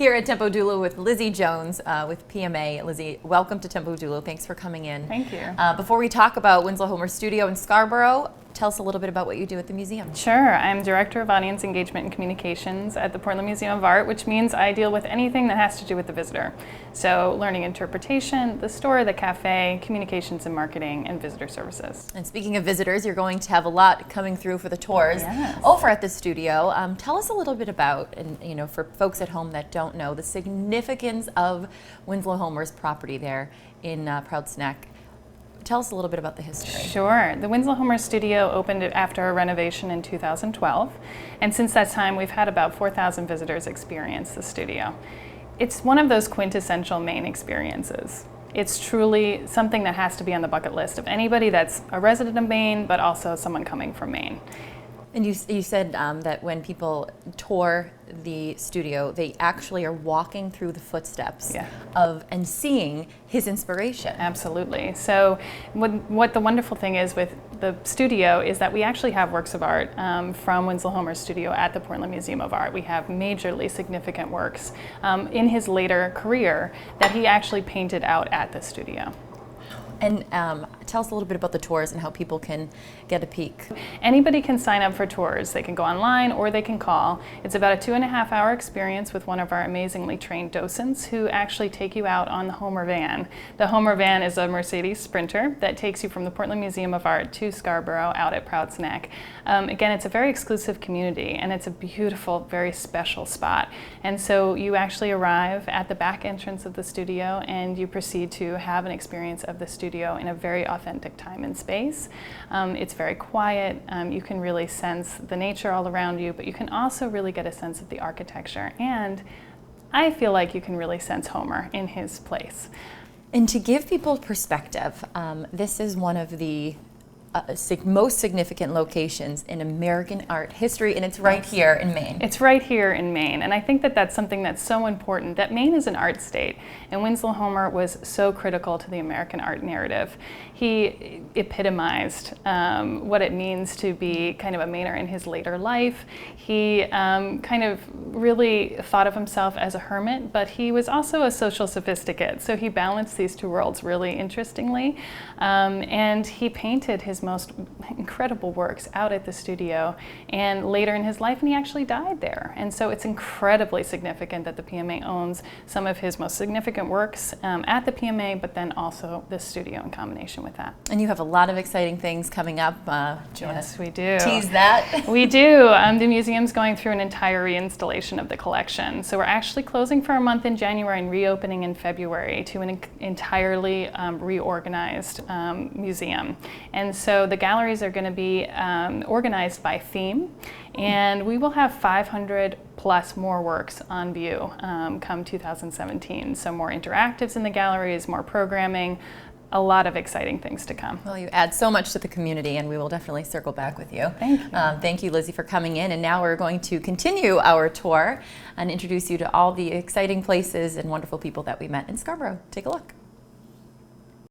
here at Tempo Dulo with Lizzie Jones with PMA. Lizzie, welcome to Tempo Dulo. Thanks for coming in. Thank you. Before we talk about Winslow Homer Studio in Scarborough, tell us a little bit about what you do at the museum. Sure. I'm Director of Audience Engagement and Communications at the Portland Museum of Art, which means I deal with anything that has to do with the visitor. So learning interpretation, the store, the cafe, communications and marketing, and visitor services. And speaking of visitors, you're going to have a lot coming through for the tours over at the studio. Tell us a little bit about, and for folks at home that don't know, the significance of Winslow Homer's property there in Proud Snack. Tell us a little bit about the history. Sure. The Winslow Homer Studio opened after a renovation in 2012, and since that time we've had about 4,000 visitors experience the studio. It's one of those quintessential Maine experiences. It's truly something that has to be on the bucket list of anybody that's a resident of Maine, but also someone coming from Maine. And you said that when people tour the studio, they actually are walking through the footsteps of and seeing his inspiration. Absolutely. So what the wonderful thing is with the studio is that we actually have works of art from Winslow Homer's studio at the Portland Museum of Art. We have majorly significant works in his later career that he actually painted out at the studio. And tell us a little bit about the tours and how people can get a peek. Anybody can sign up for tours. They can go online or they can call. It's about a 2.5-hour experience with one of our amazingly trained docents who actually take you out on the Homer van. The Homer van is a Mercedes Sprinter that takes you from the Portland Museum of Art to Scarborough out at Proud Snack. Again, it's a very exclusive community and it's a beautiful, very special spot. And so you actually arrive at the back entrance of the studio and you proceed to have an experience of the studio in a very authentic time and space. It's very quiet. You can really sense the nature all around you, but you can also really get a sense of the architecture. And I feel like you can really sense Homer in his place. And to give people perspective, this is one of the most significant locations in American art history, and it's right here in Maine. It's right here in Maine, and I think that that's something that's so important, that Maine is an art state, and Winslow Homer was so critical to the American art narrative. He epitomized what it means to be kind of a Mainer in his later life. He kind of really thought of himself as a hermit, but he was also a social sophisticate, so he balanced these two worlds really interestingly, and he painted his most incredible works out at the studio and later in his life, and he actually died there. And so it's incredibly significant that the PMA owns some of his most significant works at the PMA, but then also the studio in combination with that. And you have a lot of exciting things coming up. Yes, we do. Tease that. We do. The museum's going through an entire reinstallation of the collection. So we're actually closing for a month in January and reopening in February to an entirely reorganized museum. And so the galleries are going to be organized by theme, and we will have 500 plus more works on view come 2017. So more interactives in the galleries, more programming, a lot of exciting things to come. Well, you add so much to the community, and we will definitely circle back with you. Thank you. Thank you, Lizzie, for coming in. And now we're going to continue our tour and introduce you to all the exciting places and wonderful people that we met in Scarborough. Take a look.